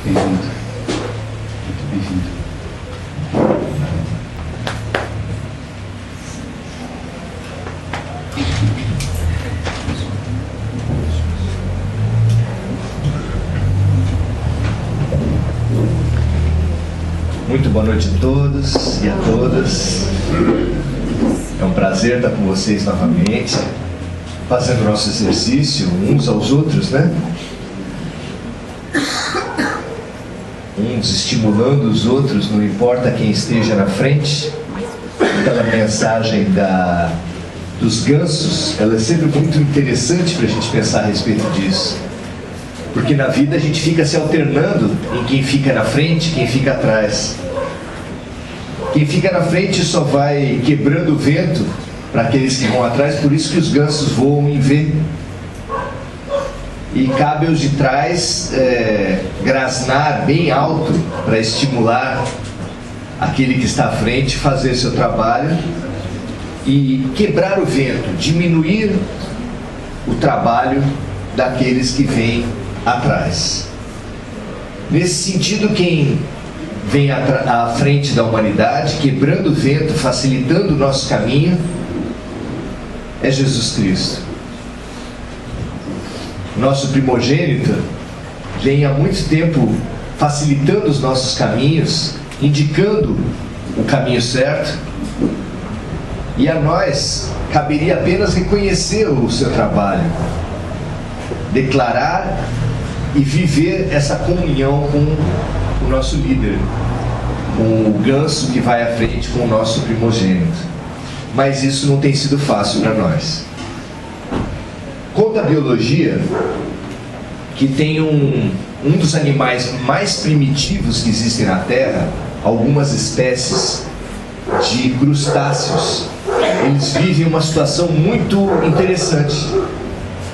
Bem-vindo. Muito bem-vindo. Muito boa noite a todos e a todas. É um prazer estar com vocês novamente, fazendo nosso exercício uns aos outros, né? Uns estimulando os outros, não importa quem esteja na frente. Aquela mensagem dos gansos, ela é sempre muito interessante para a gente pensar a respeito disso. Porque na vida a gente fica se alternando em quem fica na frente e quem fica atrás. Quem fica na frente só vai quebrando o vento para aqueles que vão atrás, por isso que os gansos voam em V. E cabe aos de trás grasnar bem alto para estimular aquele que está à frente, fazer seu trabalho e quebrar o vento, diminuir o trabalho daqueles que vêm atrás. Nesse sentido, quem vem à frente da humanidade, quebrando o vento, facilitando o nosso caminho, é Jesus Cristo. Nosso primogênito vem há muito tempo facilitando os nossos caminhos, indicando o caminho certo, e a nós caberia apenas reconhecer o seu trabalho, declarar e viver essa comunhão com o nosso líder, com o ganso que vai à frente com o nosso primogênito. Mas isso não tem sido fácil para nós. Conta a biologia que tem um dos animais mais primitivos que existem na Terra, algumas espécies de crustáceos. Eles vivem uma situação muito interessante.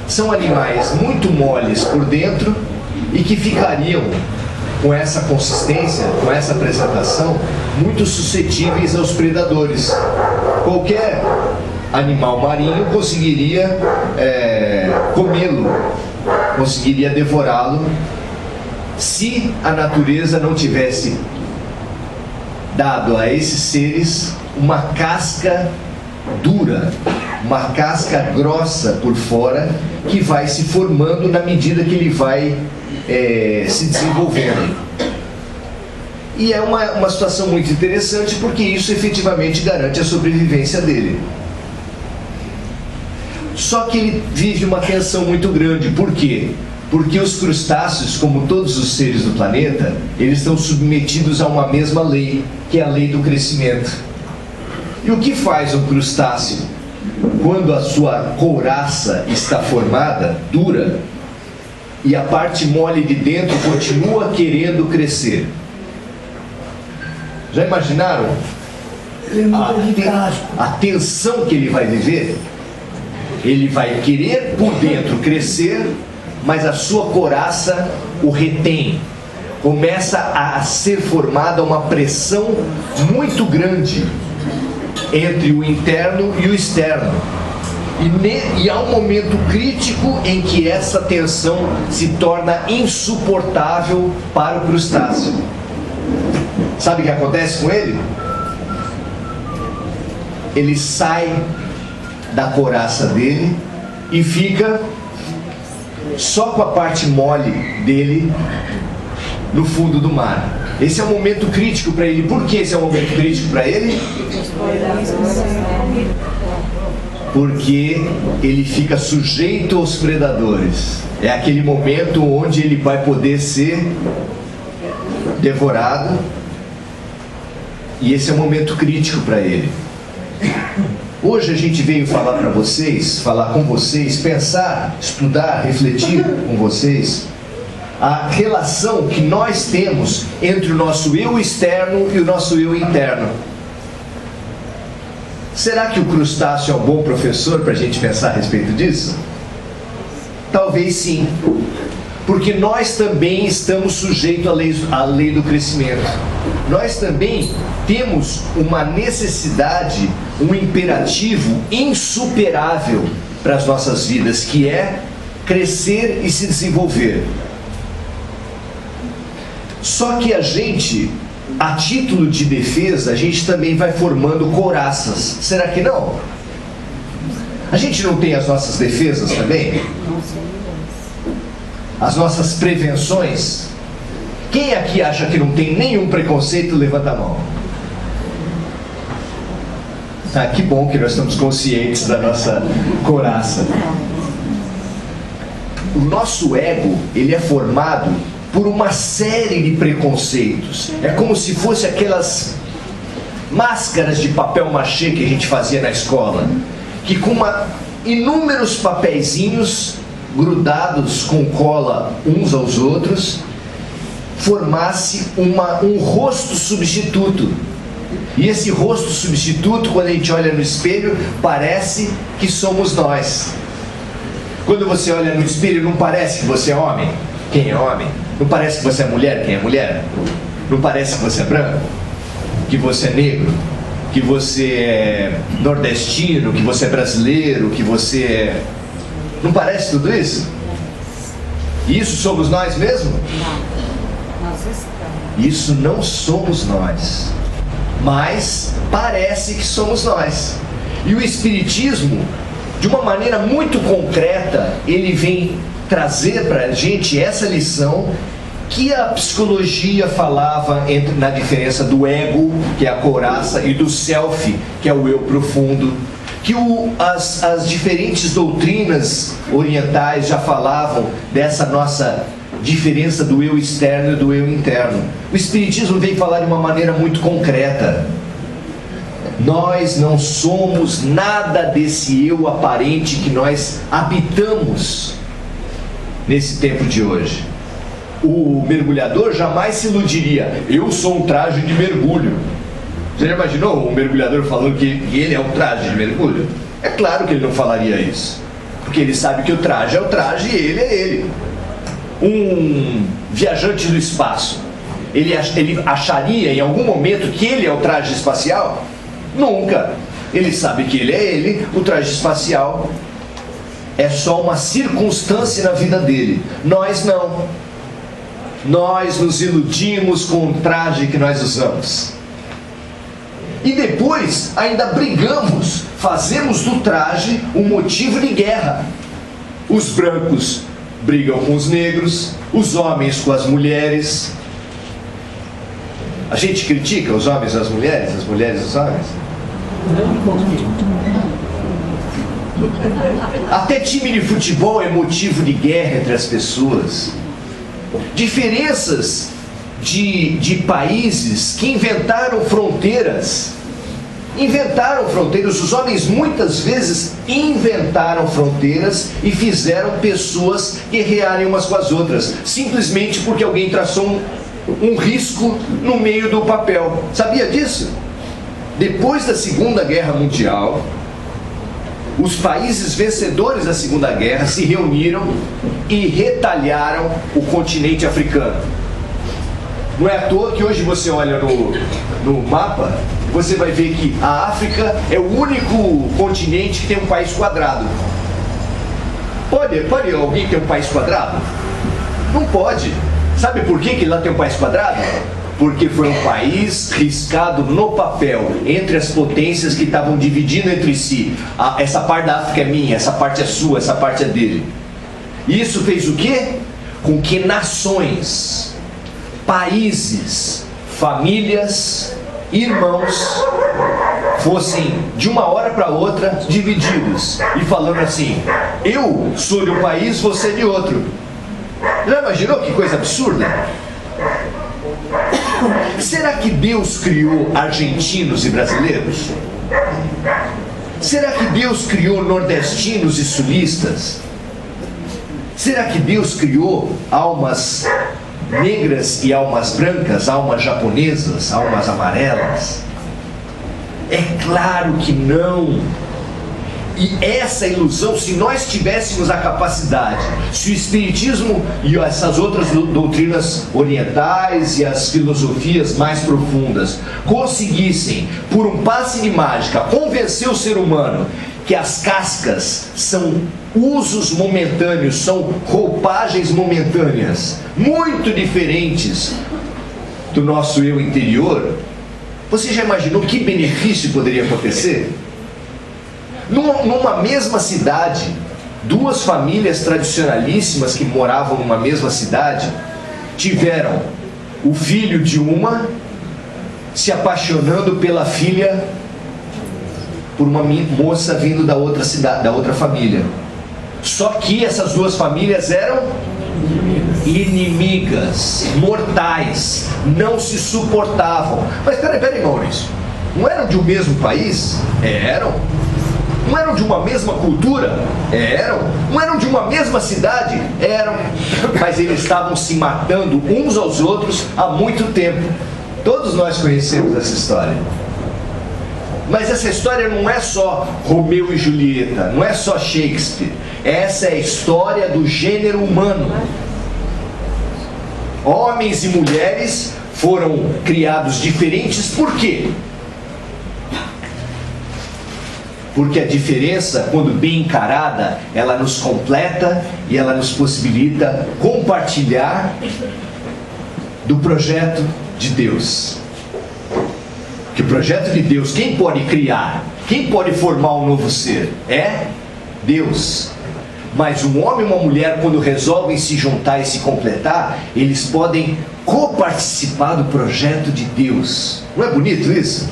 São animais muito moles por dentro e que ficariam, com essa consistência, com essa apresentação, muito suscetíveis aos predadores. Qualquer animal marinho conseguiria comê-lo, conseguiria devorá-lo, se a natureza não tivesse dado a esses seres uma casca dura, uma casca grossa por fora, que vai se formando na medida que ele vai se desenvolvendo. E é uma situação muito interessante, porque isso efetivamente garante a sobrevivência dele. Só que ele vive uma tensão muito grande. Por quê? Porque os crustáceos, como todos os seres do planeta, eles estão submetidos a uma mesma lei, que é a lei do crescimento. E o que faz um crustáceo quando a sua couraça está formada, dura, e a parte mole de dentro continua querendo crescer? Já imaginaram a tensão que ele vai viver? Ele vai querer por dentro crescer, mas a sua couraça o retém. Começa a ser formada uma pressão muito grande entre o interno e o externo. E há um momento crítico em que essa tensão se torna insuportável para o crustáceo. Sabe o que acontece com ele? Ele sai da couraça dele e fica só com a parte mole dele no fundo do mar. Esse é um momento crítico para ele. Por que esse é um momento crítico para ele? Porque ele fica sujeito aos predadores. É aquele momento onde ele vai poder ser devorado, e esse é um momento crítico para ele. Hoje a gente veio falar para vocês, falar com vocês, pensar, estudar, refletir com vocês a relação que nós temos entre o nosso eu externo e o nosso eu interno. Será que o crustáceo é um bom professor para a gente pensar a respeito disso? Talvez sim, porque nós também estamos sujeitos à lei do crescimento. Nós também temos uma necessidade, um imperativo insuperável para as nossas vidas, que é crescer e se desenvolver. Só que a gente, a título de defesa, a gente também vai formando couraças. Será que não? A gente não tem as nossas defesas também? As nossas prevenções? Quem aqui acha que não tem nenhum preconceito, levanta a mão. Ah, que bom que nós estamos conscientes da nossa couraça. O nosso ego, ele é formado por uma série de preconceitos. É como se fosse aquelas máscaras de papel machê que a gente fazia na escola, que com inúmeros papeizinhos grudados com cola uns aos outros, formasse um rosto substituto. E esse rosto substituto, quando a gente olha no espelho, parece que somos nós. Quando você olha no espelho, não parece que você é homem? Quem é homem? Não parece que você é mulher? Quem é mulher? Não parece que você é branco? Que você é negro? Que você é nordestino? Que você é brasileiro? Que você é... Não parece tudo isso? Isso somos nós mesmo? Não, nós estamos. Isso não somos nós, mas parece que somos nós. E o Espiritismo, de uma maneira muito concreta, ele vem trazer para a gente essa lição que a psicologia falava na diferença do ego, que é a couraça, e do self, que é o eu profundo, que as diferentes doutrinas orientais já falavam dessa nossa diferença do eu externo e do eu interno. O Espiritismo vem falar de uma maneira muito concreta. Nós não somos nada desse eu aparente que nós habitamos nesse tempo de hoje. O mergulhador jamais se iludiria: eu sou um traje de mergulho. Você já imaginou um mergulhador falando que ele é um traje de mergulho? É claro que ele não falaria isso, porque ele sabe que o traje é o traje e ele é ele. Um viajante do espaço, ele acharia em algum momento que ele é o traje espacial? Nunca. Ele sabe que ele é ele, o traje espacial é só uma circunstância na vida dele. Nós não. Nós nos iludimos com o traje que nós usamos. E depois ainda brigamos, fazemos do traje um motivo de guerra. Os brancos brigam com os negros, os homens com as mulheres. A gente critica os homens e as mulheres os homens. Até time de futebol é motivo de guerra entre as pessoas. Diferenças de países que inventaram fronteiras. Os homens muitas vezes inventaram fronteiras e fizeram pessoas guerrearem umas com as outras, simplesmente porque alguém traçou um risco no meio do papel. Sabia disso? Depois da Segunda Guerra Mundial, os países vencedores da Segunda Guerra se reuniram e retalharam o continente africano. Não é à toa que hoje você olha no mapa, você vai ver que a África é o único continente que tem um país quadrado. Pode alguém ter um país quadrado? Não pode. Sabe por que lá tem um país quadrado? Porque foi um país riscado no papel entre as potências que estavam dividindo entre si. Essa parte da África é minha, essa parte é sua, essa parte é dele. E isso fez o quê? Com que nações, países, famílias, irmãos fossem de uma hora para outra divididos e falando assim: eu sou de um país, você é de outro. Já imaginou que coisa absurda? Será que Deus criou argentinos e brasileiros? Será que Deus criou nordestinos e sulistas? Será que Deus criou almas negras e almas brancas, almas japonesas, almas amarelas? É claro que não. E essa ilusão, se nós tivéssemos a capacidade, se o Espiritismo e essas outras doutrinas orientais e as filosofias mais profundas conseguissem, por um passe de mágica, convencer o ser humano que as cascas são usos momentâneos, são roupagens momentâneas, muito diferentes do nosso eu interior, você já imaginou que benefício poderia acontecer? Numa mesma cidade, duas famílias tradicionalíssimas que moravam numa mesma cidade tiveram o filho de uma se apaixonando pela filha por uma moça vindo da outra cidade, da outra família. Só que essas duas famílias eram inimigas, mortais, não se suportavam. Mas peraí, Maurício, não eram de um mesmo país? Eram. Não eram de uma mesma cultura? Eram. Não eram de uma mesma cidade? Eram. Mas eles estavam se matando uns aos outros há muito tempo. Todos nós conhecemos essa história. Mas essa história não é só Romeu e Julieta, não é só Shakespeare. Essa é a história do gênero humano. Homens e mulheres foram criados diferentes, por quê? Porque a diferença, quando bem encarada, ela nos completa e ela nos possibilita compartilhar do projeto de Deus. Que o projeto de Deus, quem pode criar? Quem pode formar um novo ser? É Deus. Mas um homem e uma mulher, quando resolvem se juntar e se completar, eles podem coparticipar do projeto de Deus. Não é bonito isso?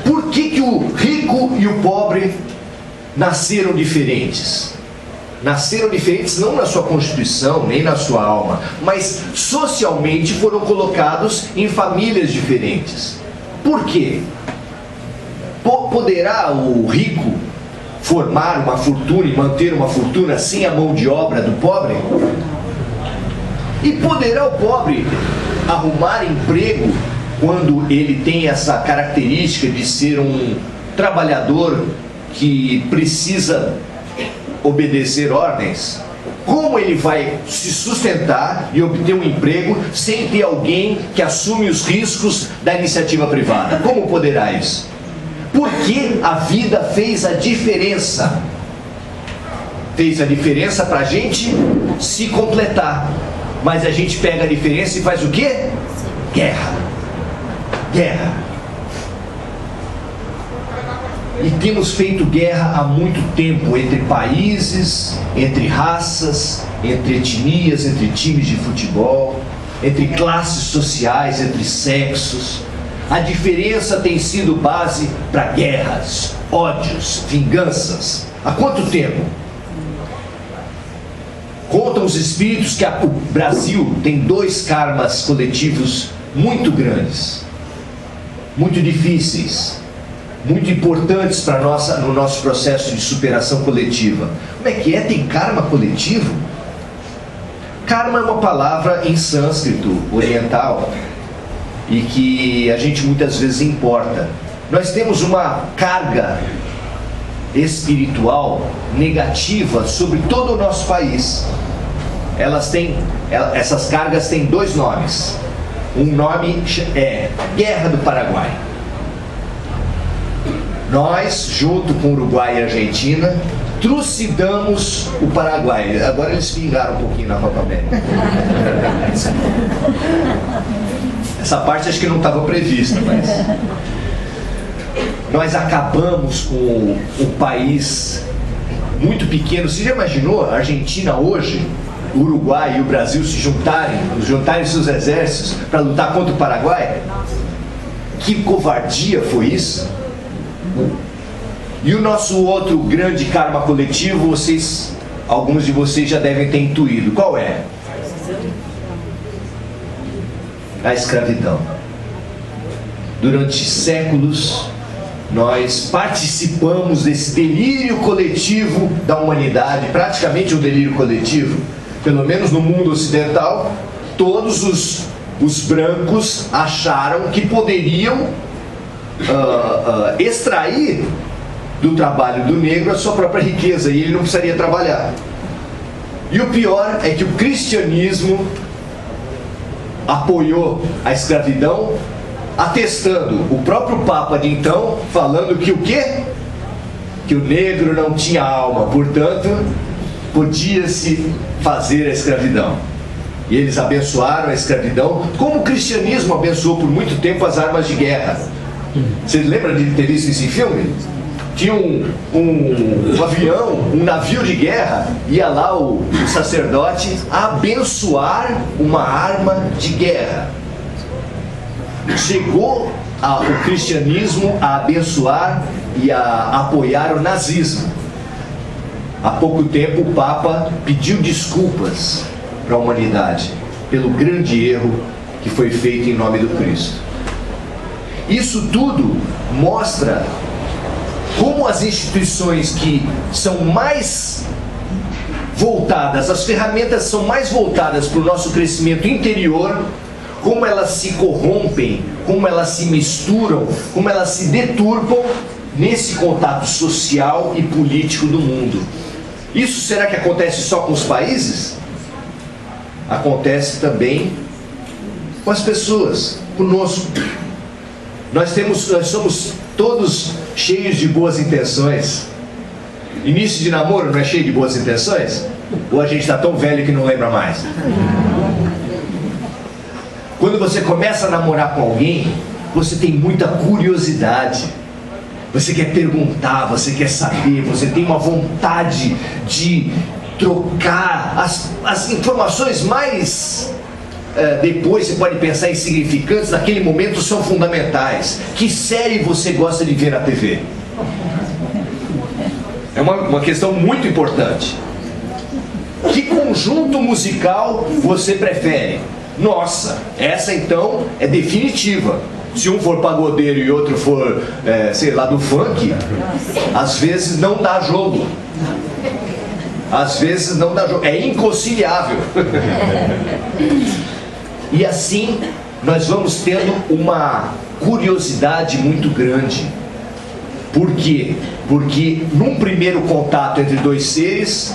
Por que o rico e o pobre nasceram diferentes? Nasceram diferentes não na sua constituição, nem na sua alma, mas socialmente foram colocados em famílias diferentes. Por quê? Poderá o rico formar uma fortuna e manter uma fortuna sem a mão de obra do pobre? E poderá o pobre arrumar emprego quando ele tem essa característica de ser um trabalhador que precisa obedecer ordens? Como ele vai se sustentar e obter um emprego sem ter alguém que assume os riscos da iniciativa privada? Como poderá isso? Porque a vida fez a diferença. Fez a diferença para a gente se completar. Mas a gente pega a diferença e faz o quê? Guerra. Guerra. E temos feito guerra há muito tempo entre países, entre raças, entre etnias, entre times de futebol, entre classes sociais, entre sexos. A diferença tem sido base para guerras, ódios, vinganças. Há quanto tempo? Contam os espíritos que o Brasil tem 2 karmas coletivos muito grandes, muito difíceis, muito importantes para no nosso processo de superação coletiva. Como é que é? Tem karma coletivo? Karma é uma palavra em sânscrito oriental e que a gente muitas vezes importa. Nós temos uma carga espiritual negativa sobre todo o nosso país. Essas cargas têm 2 nomes. Um nome é Guerra do Paraguai. Nós, junto com Uruguai e Argentina, trucidamos o Paraguai. Agora eles pingaram um pouquinho na Copa América. Essa parte acho que não estava prevista, mas nós acabamos com um país muito pequeno. Você já imaginou a Argentina hoje, o Uruguai e o Brasil se juntarem seus exércitos para lutar contra o Paraguai? Que covardia foi isso? E o nosso outro grande karma coletivo, alguns de vocês já devem ter intuído. Qual é? A escravidão. Durante séculos, nós participamos desse delírio coletivo da humanidade, praticamente um delírio coletivo. Pelo menos no mundo ocidental, todos os brancos acharam que poderiam extrair do trabalho do negro a sua própria riqueza, e ele não precisaria trabalhar. E o pior é que o cristianismo apoiou a escravidão, atestando o próprio Papa de então, falando que o quê? Que o negro não tinha alma, portanto, podia-se fazer a escravidão. E eles abençoaram a escravidão, como o cristianismo abençoou por muito tempo as armas de guerra. Você lembra de ter visto esse filme? Tinha um avião, um navio de guerra, ia lá o sacerdote abençoar uma arma de guerra. Chegou o cristianismo a abençoar e a apoiar o nazismo. Há pouco tempo o Papa pediu desculpas para a humanidade pelo grande erro que foi feito em nome do Cristo. Isso tudo mostra como as instituições que são mais voltadas, as ferramentas são mais voltadas para o nosso crescimento interior, como elas se corrompem, como elas se misturam, como elas se deturpam nesse contato social e político do mundo. Isso será que acontece só com os países? Acontece também com as pessoas, conosco. Nós somos todos cheios de boas intenções. Início de namoro não é cheio de boas intenções? Ou a gente está tão velho que não lembra mais? Quando você começa a namorar com alguém, você tem muita curiosidade. Você quer perguntar, você quer saber, você tem uma vontade de trocar as informações mais... depois você pode pensar insignificantes, naquele momento são fundamentais. Que série você gosta de ver na TV? É uma questão muito importante. Que conjunto musical você prefere? Nossa, essa então é definitiva. Se um for pagodeiro e outro for, sei lá, do funk, às vezes não dá jogo. Às vezes não dá jogo. É inconciliável. E assim nós vamos tendo uma curiosidade muito grande. Por quê? Porque num primeiro contato entre dois seres,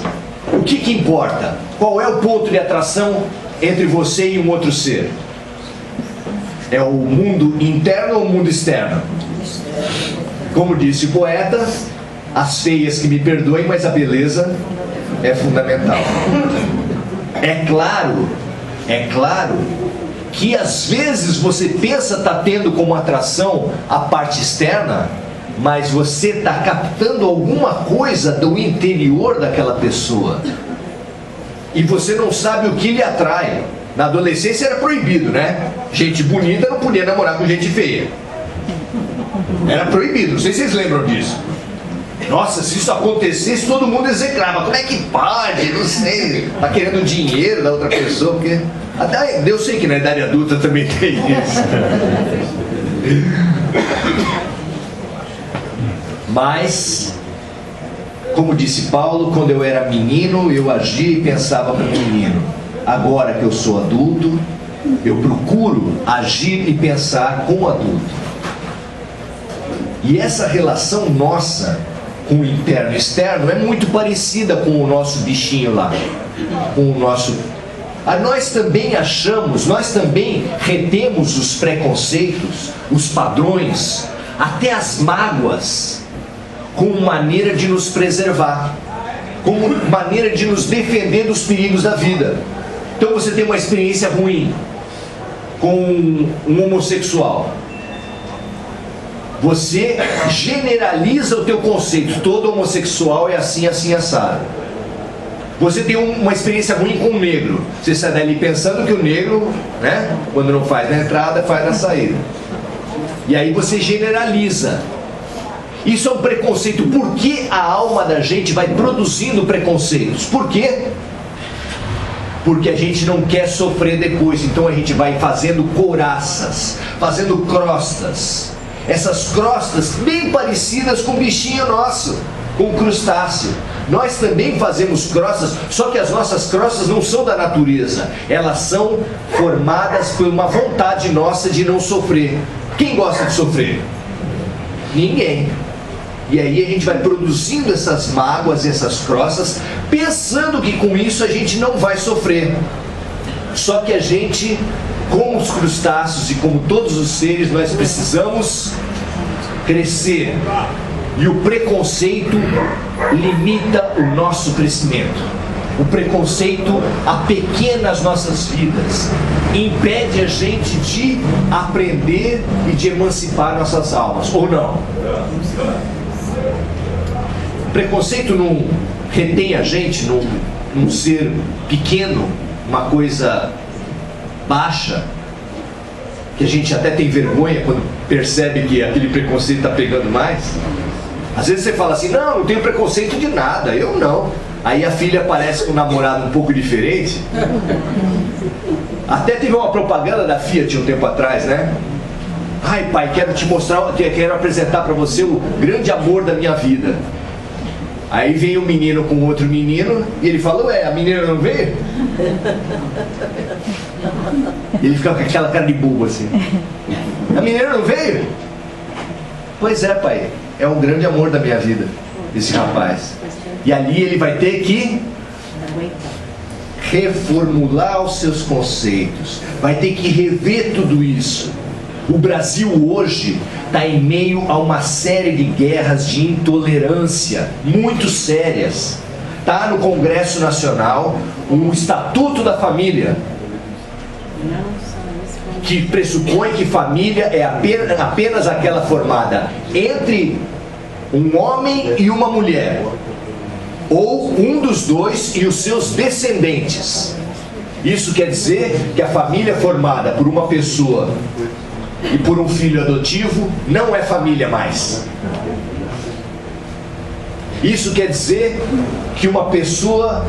o que importa? Qual é o ponto de atração entre você e um outro ser? É o mundo interno ou o mundo externo? Como disse o poeta, as feias que me perdoem, mas a beleza é fundamental. É claro que às vezes você pensa estar tendo como atração a parte externa, mas você está captando alguma coisa do interior daquela pessoa e você não sabe o que lhe atrai. Na adolescência era proibido, né? Gente bonita não podia namorar com gente feia. Era proibido, não sei se vocês lembram disso. Nossa, se isso acontecesse, todo mundo execrava. Como é que pode? Não sei. Tá querendo dinheiro da outra pessoa, porque... Até eu sei que na idade adulta também tem isso. Mas, como disse Paulo, quando eu era menino, eu agia e pensava como menino. Agora que eu sou adulto, eu procuro agir e pensar como adulto. E essa relação nossa com o interno e externo é muito parecida com o nosso bichinho lá, com o nosso... Nós também achamos, nós também retemos os preconceitos, os padrões, até as mágoas, como maneira de nos preservar, como maneira de nos defender dos perigos da vida. Então você tem uma experiência ruim com um homossexual, você generaliza o teu conceito, todo homossexual é assim, assim, assado. Você tem uma experiência ruim com o negro, você sai dali pensando que o negro, né, quando não faz na entrada, faz na saída. E aí você generaliza. Isso é um preconceito. Por que a alma da gente vai produzindo preconceitos? Por quê? Porque a gente não quer sofrer depois. Então a gente vai fazendo couraças, fazendo crostas. Essas crostas bem parecidas com o bichinho nosso, com o crustáceo. Nós também fazemos crostas, só que as nossas crostas não são da natureza. Elas são formadas por uma vontade nossa de não sofrer. Quem gosta de sofrer? Ninguém. E aí a gente vai produzindo essas mágoas, essas crostas, pensando que com isso a gente não vai sofrer. Só que a gente, como os crustáceos e como todos os seres, nós precisamos crescer. E o preconceito limita o nosso crescimento. O preconceito apequena as nossas vidas, impede a gente de aprender e de emancipar nossas almas, ou não? O preconceito não retém a gente num ser pequeno, uma coisa baixa, que a gente até tem vergonha quando percebe que aquele preconceito está pegando mais. Às vezes você fala assim, não tenho preconceito de nada, eu não. Aí a filha aparece com um namorado um pouco diferente. Até teve uma propaganda da Fiat um tempo atrás, né? Ai pai, quero te mostrar, quero apresentar para você o grande amor da minha vida. Aí vem um menino com outro menino e ele fala, ué, a menina não veio? E ele fica com aquela cara de bobo assim. A menina não veio? Pois é, pai, é o grande amor da minha vida, esse rapaz. E ali ele vai ter que reformular os seus conceitos, vai ter que rever tudo isso. O Brasil hoje está em meio a uma série de guerras de intolerância muito sérias. Está no Congresso Nacional um Estatuto da Família, que pressupõe que família é apenas aquela formada entre um homem e uma mulher, ou um dos dois e os seus descendentes. Isso quer dizer que a família formada por uma pessoa e por um filho adotivo não é família mais. Isso quer dizer que uma pessoa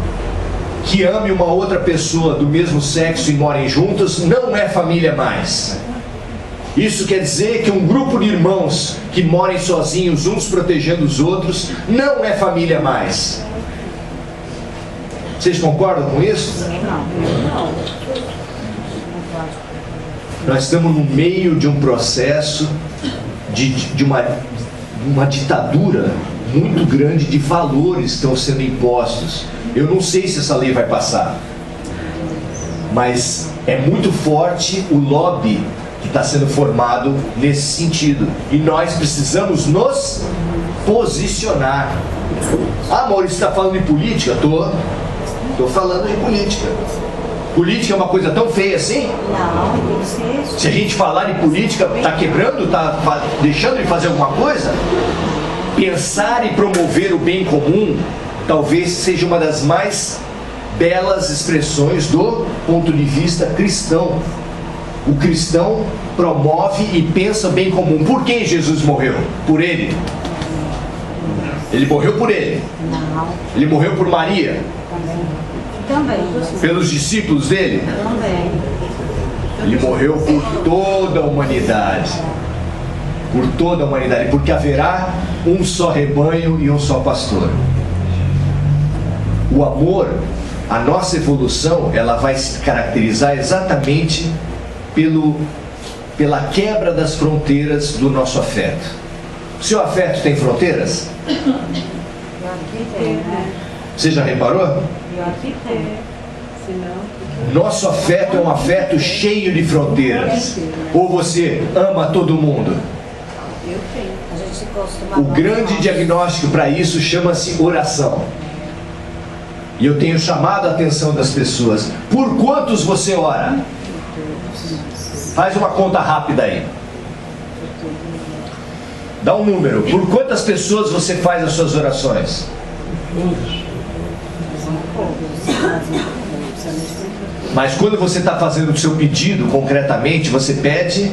que ame uma outra pessoa do mesmo sexo e morem juntas não é família mais. Isso quer dizer que um grupo de irmãos que morem sozinhos, uns protegendo os outros, não é família mais. Vocês concordam com isso? Não. Nós estamos no meio de um processo de uma ditadura muito grande de valores que estão sendo impostos. Eu não sei se essa lei vai passar, mas é muito forte o lobby que está sendo formado nesse sentido. E nós precisamos nos posicionar. Ah, Maurício, você está falando de política? Estou falando de política. Política é uma coisa tão feia assim? Não, tem que ser. Se a gente falar de política, está quebrando, está deixando de fazer alguma coisa? Pensar e promover o bem comum talvez seja uma das mais belas expressões do ponto de vista cristão. O cristão promove e pensa bem comum. Por quem Jesus morreu? Por ele. Ele morreu por ele. Não. Ele morreu por Maria. Também. Pelos discípulos dele. Também. Ele morreu por toda a humanidade. Por toda a humanidade. Porque haverá um só rebanho e um só pastor. O amor, a nossa evolução, ela vai se caracterizar exatamente pela quebra das fronteiras do nosso afeto. O seu afeto tem fronteiras? Pior que tem, né? Você já reparou? Pior que tem. Nosso afeto é um afeto cheio de fronteiras. Ou você ama todo mundo? Eu tenho. A gente costuma. O grande diagnóstico para isso chama-se oração. E eu tenho chamado a atenção das pessoas. Por quantos você ora? Faz uma conta rápida aí. Dá um número. Por quantas pessoas você faz as suas orações? Mas quando você está fazendo o seu pedido concretamente, você pede?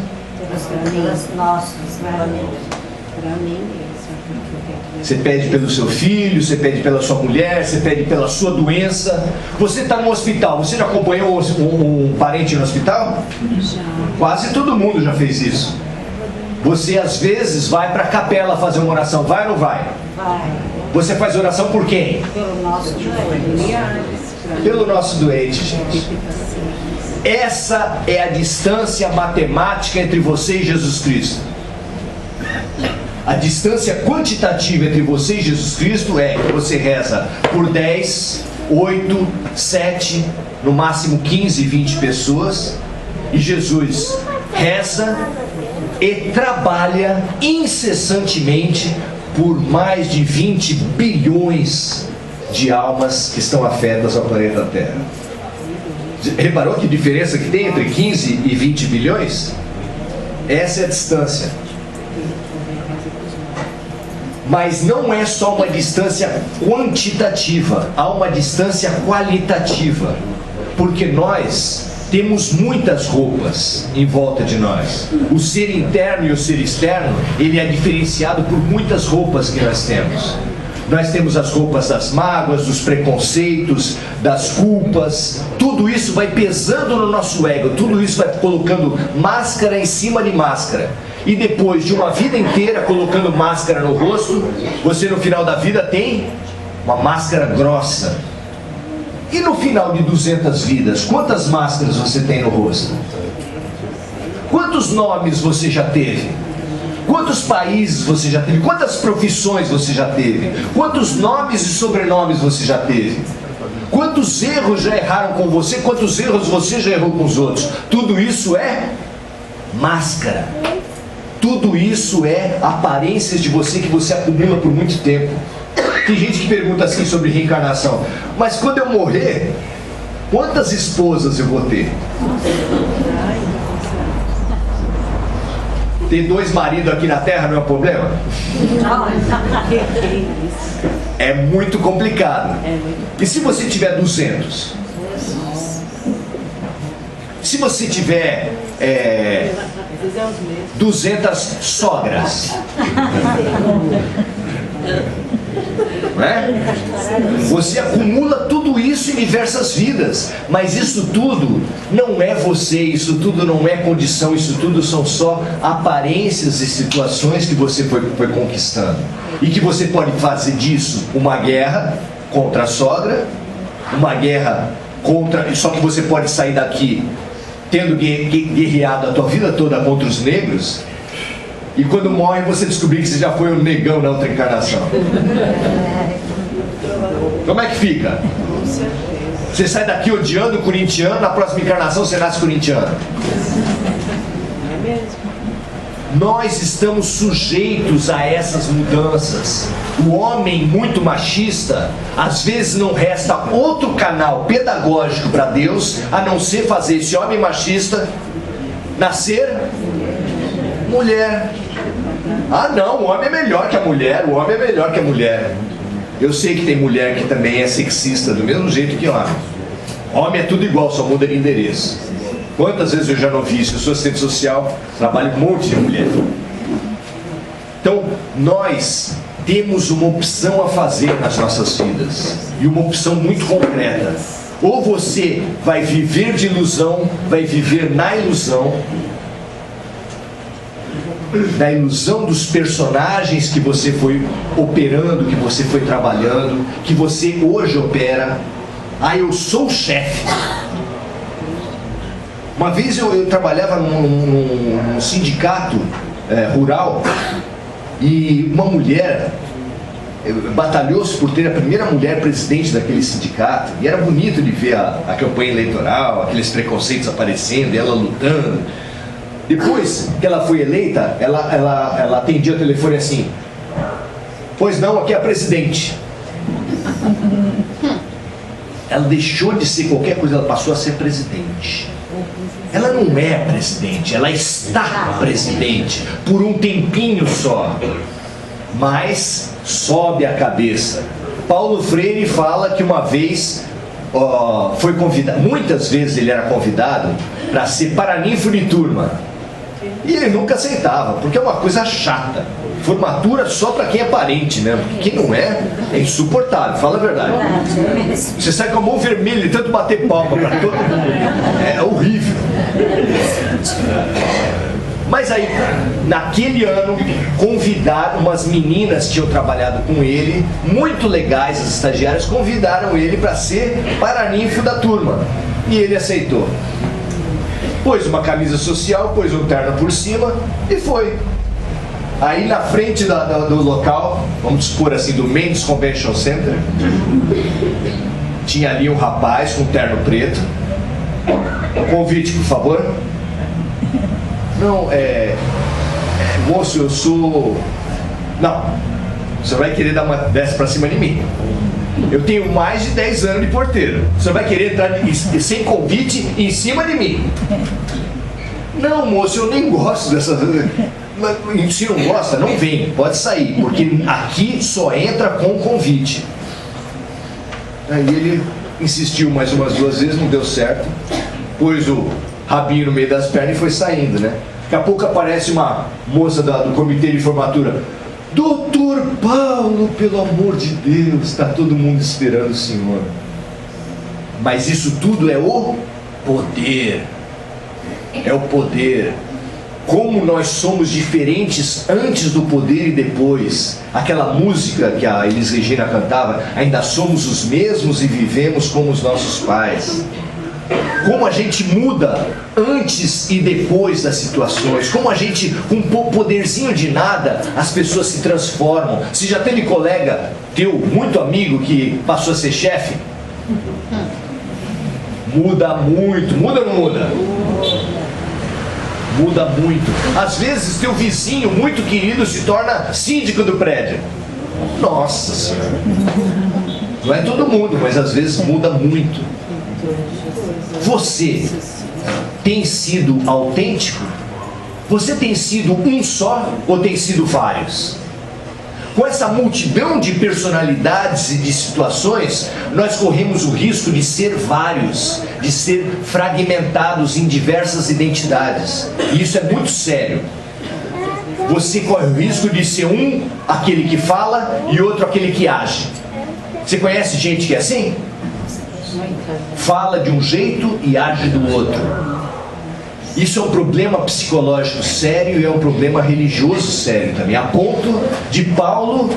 Pelos nossos, para mim mesmo. Você pede pelo seu filho, você pede pela sua mulher, você pede pela sua doença. Você está no hospital, você já acompanhou um parente no hospital? Já. Quase todo mundo já fez isso. Você às vezes vai para a capela fazer uma oração, vai ou não vai? Vai. Você faz oração por quem? Pelo nosso familiares. Pelo nosso doente, gente. Essa é a distância matemática entre você e Jesus Cristo. A distância quantitativa entre você e Jesus Cristo é que você reza por 10, 8, 7, no máximo 15, 20 pessoas, e Jesus reza e trabalha incessantemente por mais de 20 bilhões de almas que estão afetas ao planeta Terra. Reparou que diferença que tem entre 15 e 20 bilhões? Essa é a distância. Mas não é só uma distância quantitativa, há uma distância qualitativa. Porque nós temos muitas roupas em volta de nós. O ser interno e o ser externo, ele é diferenciado por muitas roupas que nós temos. Nós temos as roupas das mágoas, dos preconceitos, das culpas. Tudo isso vai pesando no nosso ego, tudo isso vai colocando máscara em cima de máscara. E depois de uma vida inteira colocando máscara no rosto, você no final da vida tem uma máscara grossa. E no final de 200 vidas, quantas máscaras você tem no rosto? Quantos nomes você já teve? Quantos países você já teve? Quantas profissões você já teve? Quantos nomes e sobrenomes você já teve? Quantos erros já erraram com você? Quantos erros você já errou com os outros? Tudo isso é máscara. Tudo isso é aparências de você que você acumula por muito tempo. Tem gente que pergunta assim sobre reencarnação: mas quando eu morrer, quantas esposas eu vou ter? Ter 2 maridos aqui na Terra não é um problema? É muito complicado. E se você tiver 200? Se você tiver 200 sogras? Não é? Você acumula tudo isso em diversas vidas, mas isso tudo não é você, isso tudo não é condição, isso tudo são só aparências e situações que você foi conquistando, e que você pode fazer disso uma guerra contra a sogra, uma guerra contra, só que você pode sair daqui tendo guerreado a tua vida toda contra os negros, e quando morre você descobrir que você já foi um negão na outra encarnação. Como é que fica? Você sai daqui odiando o corintiano, na próxima encarnação você nasce corintiano. Nós estamos sujeitos a essas mudanças. O homem muito machista, às vezes não resta outro canal pedagógico para Deus a não ser fazer esse homem machista nascer mulher. Ah não, o homem é melhor que a mulher, o homem é melhor que a mulher. Eu sei que tem mulher que também é sexista do mesmo jeito que homem. Homem é tudo igual, só muda de endereço. Quantas vezes eu já não vi isso? Eu sou assistente social, trabalho com um monte de mulher. Então, nós temos uma opção a fazer nas nossas vidas, e uma opção muito concreta. Ou você vai viver de ilusão, vai viver na ilusão, da ilusão dos personagens que você foi operando, que você foi trabalhando, que você hoje opera. Ah, eu sou o chefe. Uma vez eu trabalhava num sindicato rural, e uma mulher batalhou-se por ter a primeira mulher presidente daquele sindicato, e era bonito de ver a campanha eleitoral, aqueles preconceitos aparecendo, ela lutando. Depois que ela foi eleita, ela atendia o telefone assim: pois não, aqui é a presidente. Ela deixou de ser qualquer coisa, ela passou a ser presidente. Ela não é presidente, ela está presidente por um tempinho só, mas sobe a cabeça. Paulo Freire fala que uma vez foi convidado, muitas vezes ele era convidado para ser paraninfo de turma, e ele nunca aceitava, porque é uma coisa chata. Formatura só para quem é parente, né? Quem não é insuportável, fala a verdade. Você sai com a mão vermelha e tanto bater palma para todo mundo. É horrível. Mas aí, naquele ano, convidaram umas meninas que tinham trabalhado com ele, muito legais, as estagiárias, convidaram ele para ser paraninfo da turma. E ele aceitou. Pôs uma camisa social, pôs um terno por cima e foi. Aí na frente do local, vamos supor assim, do Mendes Convention Center, tinha ali um rapaz com um terno preto. Convite, por favor. Não, moço, eu sou... Não, você vai querer dar uma dessa pra cima de mim. Eu tenho mais de 10 anos de porteiro. Você vai querer entrar sem convite em cima de mim? Não, moço, eu nem gosto dessa... Se não gosta, não vem, pode sair, porque aqui só entra com convite. Aí ele insistiu mais umas 2 vezes, não deu certo. Pôs o rabinho no meio das pernas e foi saindo, né? Daqui a pouco aparece uma moça do comitê de formatura. Doutor Paulo, pelo amor de Deus, está todo mundo esperando o senhor. Mas isso tudo é o poder. É o poder. Como nós somos diferentes antes do poder e depois. Aquela música que a Elis Regina cantava, ainda somos os mesmos e vivemos como os nossos pais. Como a gente muda antes e depois das situações. Como a gente, com um poderzinho de nada, as pessoas se transformam. Você já teve colega teu, muito amigo, que passou a ser chefe? Muda muito. Muda ou não muda? Muda muito. Às vezes teu vizinho muito querido se torna síndico do prédio. Nossa Senhora. Não é todo mundo, mas às vezes muda muito. Você tem sido autêntico? Você tem sido um só ou tem sido vários? Com essa multidão de personalidades e de situações, nós corremos o risco de ser vários, de ser fragmentados em diversas identidades. E isso é muito sério. Você corre o risco de ser um, aquele que fala, e outro, aquele que age. Você conhece gente que é assim? Fala de um jeito e age do outro. Isso é um problema psicológico sério e é um problema religioso sério também. A ponto de Paulo,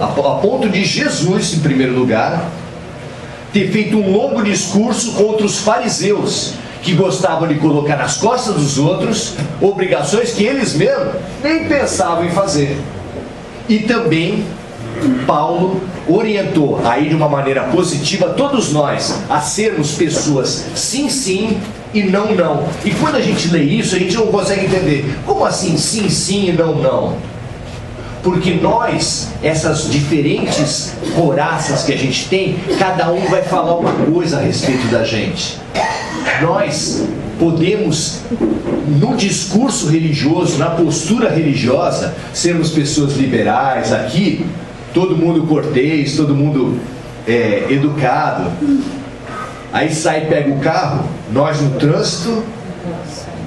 a ponto de Jesus, em primeiro lugar, ter feito um longo discurso contra os fariseus, que gostavam de colocar nas costas dos outros obrigações que eles mesmos nem pensavam em fazer. E também Paulo orientou aí de uma maneira positiva todos nós a sermos pessoas sim, sim e não, não. E quando a gente lê isso, a gente não consegue entender. Como assim sim, sim e não, não? Porque nós, essas diferentes coraças que a gente tem, cada um vai falar uma coisa a respeito da gente. Nós podemos, no discurso religioso, na postura religiosa, sermos pessoas liberais aqui, todo mundo cortês, todo mundo educado. Aí sai e pega o carro, nós no trânsito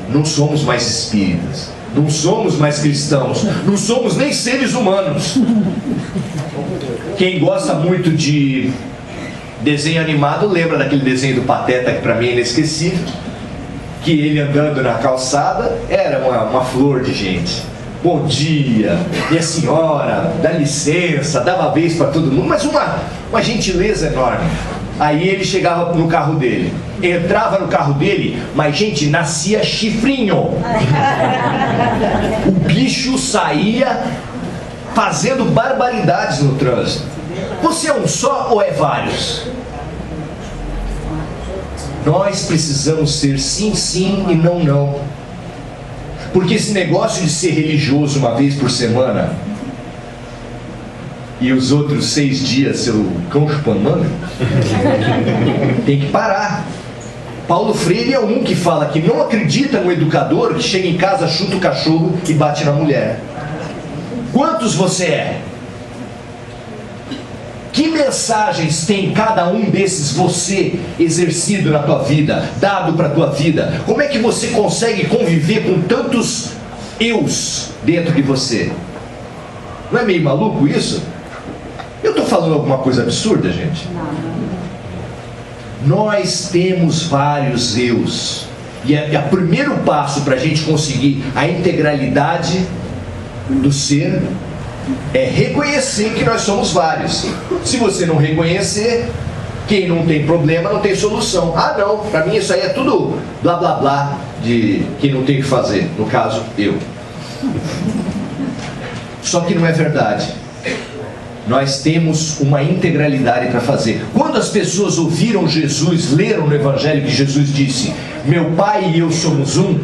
não somos mais espíritas, não somos mais cristãos, não somos nem seres humanos. Quem gosta muito de desenho animado lembra daquele desenho do Pateta, que para mim é inesquecível, que ele andando na calçada era uma flor de gente. Bom dia, minha senhora, dá licença, dava vez para todo mundo, mas uma gentileza enorme. Aí ele chegava no carro dele, entrava no carro dele, mas gente, nascia chifrinho. O bicho saía fazendo barbaridades no trânsito. Você é um só ou é vários? Nós precisamos ser sim, sim e não, não. Porque esse negócio de ser religioso uma vez por semana e os outros 6 dias ser o cão chupando tem que parar. Paulo Freire é um que fala que não acredita no educador que chega em casa, chuta o cachorro e bate na mulher. Quantos você é? Que mensagens tem cada um desses você exercido na tua vida, dado para a tua vida? Como é que você consegue conviver com tantos eus dentro de você? Não é meio maluco isso? Eu estou falando alguma coisa absurda, gente? Nós temos vários eus. E o primeiro passo para a gente conseguir a integralidade do ser é reconhecer que nós somos vários. Se você não reconhecer, quem não tem problema não tem solução. Ah não, para mim isso aí é tudo blá blá blá de quem não tem o que fazer. No caso, eu. Só que não é verdade. Nós temos uma integralidade para fazer. Quando as pessoas ouviram Jesus, leram no Evangelho que Jesus disse: meu Pai e eu somos um,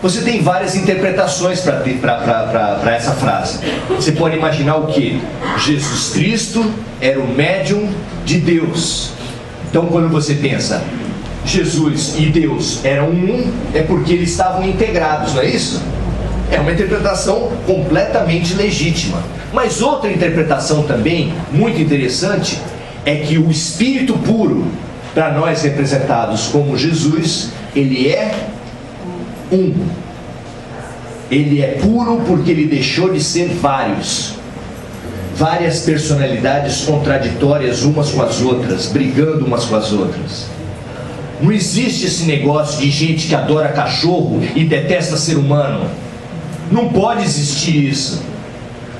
você tem várias interpretações para essa frase. Você pode imaginar o que? Jesus Cristo era o médium de Deus. Então, quando você pensa Jesus e Deus eram um, é porque eles estavam integrados, não é isso? É uma interpretação completamente legítima. Mas outra interpretação também muito interessante é que o Espírito puro, para nós representados como Jesus, ele é um. Ele é puro porque ele deixou de ser várias personalidades contraditórias umas com as outras, brigando umas com as outras. Não existe esse negócio de gente que adora cachorro e detesta ser humano. Não pode existir isso.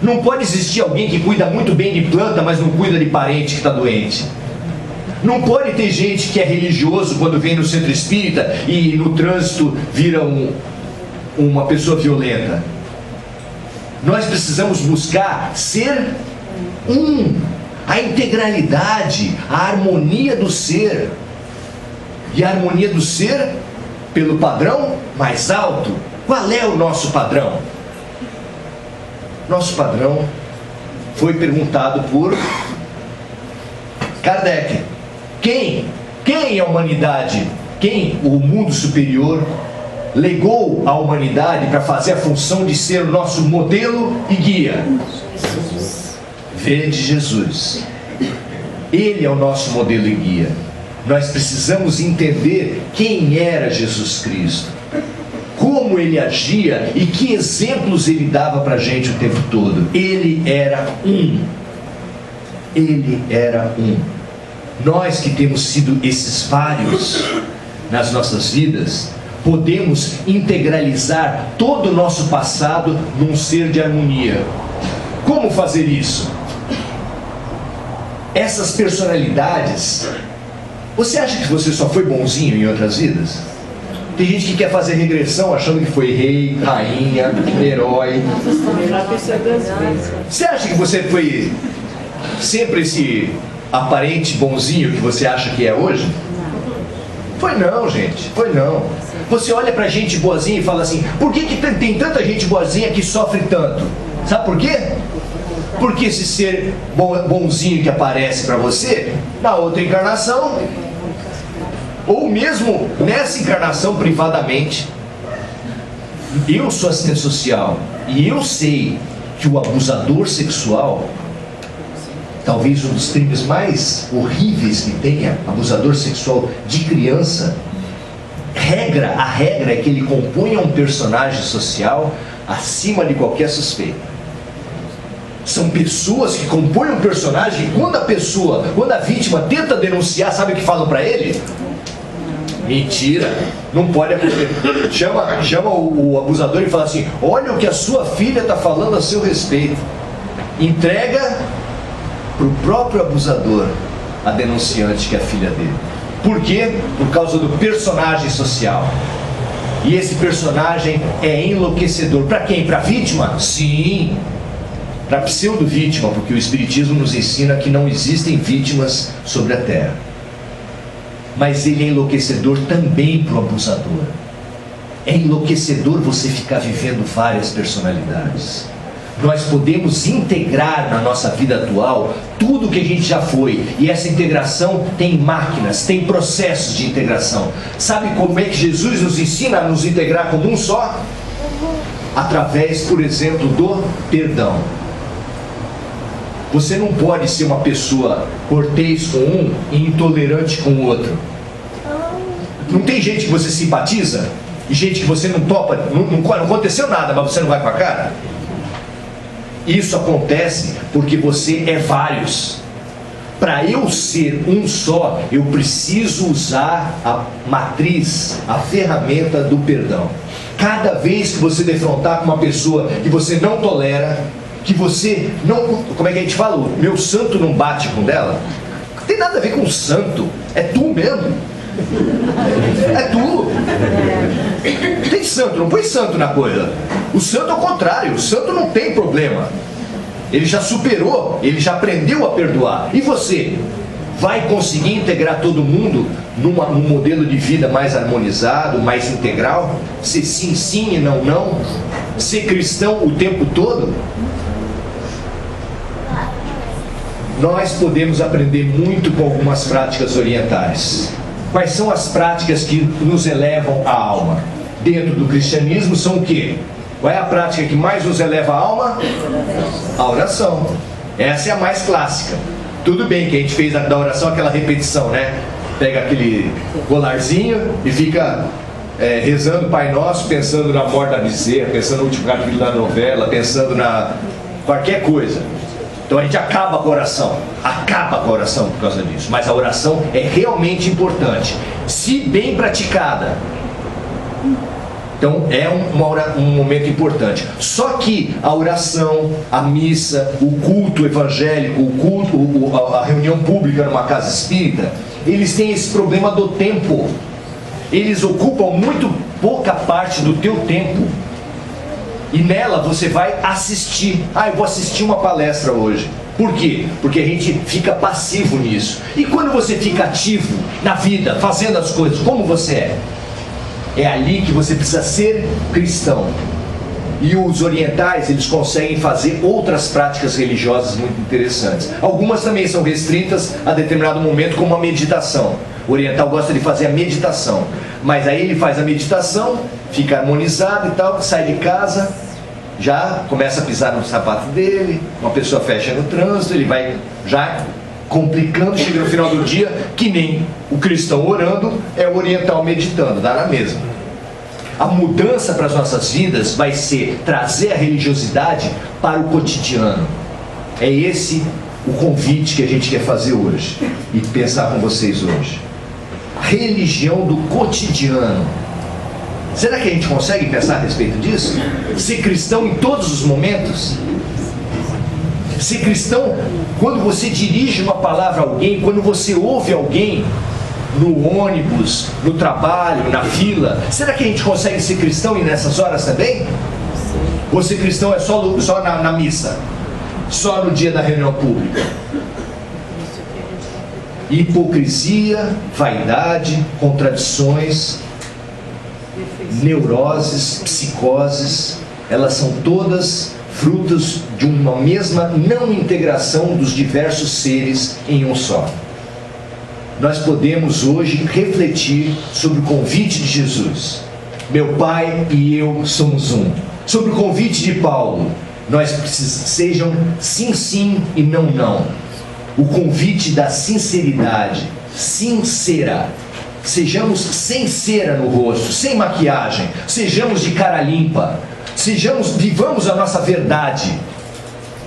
Não pode existir alguém que cuida muito bem de planta, mas não cuida de parente que está doente. Não pode ter gente que é religioso quando vem no centro espírita e no trânsito vira uma pessoa violenta. Nós precisamos buscar ser um. A integralidade, a harmonia do ser. E a harmonia do ser pelo padrão mais alto. Qual é o nosso padrão? Nosso padrão foi perguntado por Kardec. Quem a humanidade, quem o mundo superior legou à humanidade para fazer a função de ser o nosso modelo e guia? Vede Jesus. Ele é o nosso modelo e guia. Nós precisamos entender quem era Jesus Cristo, como ele agia e que exemplos ele dava para a gente o tempo todo. Ele era um. Ele era um. Nós que temos sido esses vários nas nossas vidas, podemos integralizar todo o nosso passado num ser de harmonia. Como fazer isso? Essas personalidades, você acha que você só foi bonzinho em outras vidas? Tem gente que quer fazer regressão achando que foi rei, rainha, herói. Você acha que você foi sempre esse aparente bonzinho que você acha que é hoje? Foi não, gente, foi não. Você olha pra gente boazinha e fala assim: por que tem tanta gente boazinha que sofre tanto? Sabe por quê? Porque esse ser bonzinho que aparece para você na outra encarnação, ou mesmo nessa encarnação privadamente, eu sou assistente social e eu sei que o abusador sexual, talvez um dos crimes mais horríveis que tenha, abusador sexual de criança, a regra é que ele compunha um personagem social acima de qualquer suspeita. São pessoas que compõem um personagem e quando a vítima tenta denunciar, sabe o que falam para ele? Mentira, não pode acontecer. Chama o abusador e fala assim: olha o que a sua filha está falando a seu respeito. Entrega para o próprio abusador a denunciante que é a filha dele. Por quê? Por causa do personagem social. E esse personagem é enlouquecedor. Para quem? Para a vítima? Sim. Para a pseudo-vítima, porque o Espiritismo nos ensina que não existem vítimas sobre a Terra. Mas ele é enlouquecedor também para o abusador. É enlouquecedor você ficar vivendo várias personalidades. Nós podemos integrar na nossa vida atual tudo que a gente já foi. E essa integração tem máquinas, tem processos de integração. Sabe como é que Jesus nos ensina a nos integrar como um só? Através, por exemplo, do perdão. Você não pode ser uma pessoa cortês com um e intolerante com o outro. Não tem gente que você simpatiza e gente que você não topa, não aconteceu nada, mas você não vai com a cara? Isso acontece porque você é vários. Para eu ser um só, eu preciso usar a matriz, a ferramenta do perdão. Cada vez que você defrontar com uma pessoa que você não tolera, que você não... Como é que a gente fala? O meu santo não bate com dela. Não tem nada a ver com o santo. É tu mesmo. É tu. Tem santo, não põe santo na coisa. O santo é o contrário. O santo não tem problema. Ele já superou, ele já aprendeu a perdoar. E você? Vai conseguir integrar todo mundo num modelo de vida mais harmonizado, mais integral? Ser sim, sim e não, não? Ser cristão o tempo todo? nós podemos aprender muito com algumas práticas orientais. Quais são as práticas que nos elevam a alma? Dentro do cristianismo são o quê? Qual é a prática que mais nos eleva a alma? A oração. Essa é a mais clássica. Tudo bem que a gente fez da oração aquela repetição, né? Pega aquele colarzinho e fica rezando o Pai Nosso, pensando na morte da bezerra, pensando no último capítulo da novela, pensando na qualquer coisa. Então a gente acaba com a oração por causa disso. Mas a oração é realmente importante, se bem praticada. Então é um momento importante. Só que a oração, a missa, o culto evangélico, a reunião pública numa casa espírita, eles têm esse problema do tempo. Eles ocupam muito pouca parte do teu tempo. E nela você vai assistir. Eu vou assistir uma palestra hoje. Por quê? Porque a gente fica passivo nisso. E quando você fica ativo na vida, fazendo as coisas, como você é? É ali que você precisa ser cristão. E os orientais, eles conseguem fazer outras práticas religiosas muito interessantes. Algumas também são restritas a determinado momento, como a meditação. O oriental gosta de fazer a meditação. Mas aí ele faz a meditação, fica harmonizado e tal, sai de casa, já começa a pisar no sapato dele, uma pessoa fecha no trânsito, ele vai já complicando, chega no final do dia, que nem o cristão orando, é o oriental meditando, dá na mesma. A mudança para as nossas vidas vai ser trazer a religiosidade para o cotidiano. É esse o convite que a gente quer fazer hoje e pensar com vocês hoje. Religião do cotidiano. Será que a gente consegue pensar a respeito disso? Ser cristão em todos os momentos? Ser cristão quando você dirige uma palavra a alguém, quando você ouve alguém no ônibus, no trabalho, na fila. Será que a gente consegue ser cristão e nessas horas também? Ou ser cristão é só na missa? Só no dia da reunião pública? Hipocrisia, vaidade, contradições, neuroses, psicoses, elas são todas frutos de uma mesma não integração dos diversos seres em um só. Nós podemos hoje refletir sobre o convite de Jesus. Meu Pai e eu somos um. Sobre o convite de Paulo, nós sejam sim, sim e não, não. O convite da sinceridade, sincera. Sejamos sem cera no rosto, sem maquiagem. Sejamos de cara limpa. Vivamos a nossa verdade.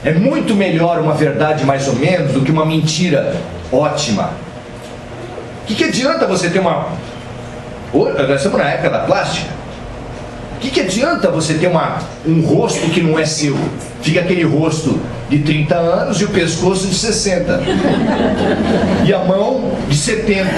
É muito melhor uma verdade mais ou menos do que uma mentira ótima. O que adianta você ter uma... Nós estamos na época da plástica. O que adianta você ter um rosto que não é seu? Fica aquele rosto de 30 anos e o pescoço de 60. E a mão de 70.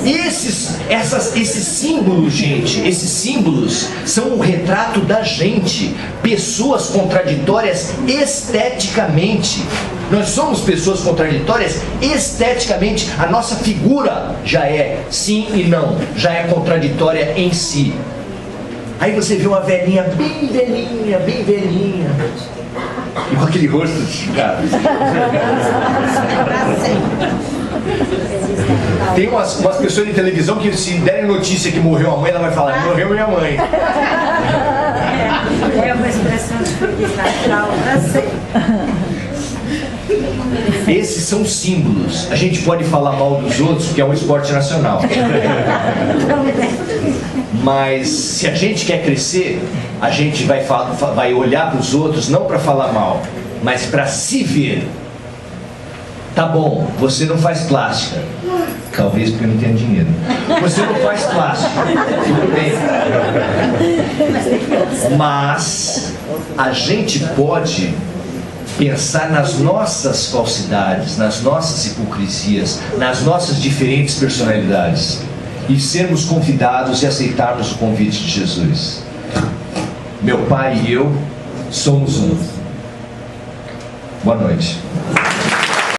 Esses símbolos, gente, esses símbolos são o retrato da gente. Pessoas contraditórias esteticamente. Nós somos pessoas contraditórias esteticamente. A nossa figura já é sim e não, já é contraditória em si. Aí você vê uma velhinha bem velhinha, e com aquele rosto desfigurado. Tem umas pessoas de televisão que, se derem notícia que morreu a mãe, ela vai falar: morreu minha mãe. É uma expressão natural para sempre. Esses são símbolos. A gente pode falar mal dos outros porque é um esporte nacional. Mas se a gente quer crescer, a gente vai olhar para os outros não para falar mal, mas para se ver. Tá bom, você não faz plástica. Talvez porque não tenha dinheiro. Você não faz plástica. Tudo bem. Mas a gente pode pensar nas nossas falsidades, nas nossas hipocrisias, nas nossas diferentes personalidades e sermos convidados e aceitarmos o convite de Jesus. Meu Pai e eu somos um. Boa noite.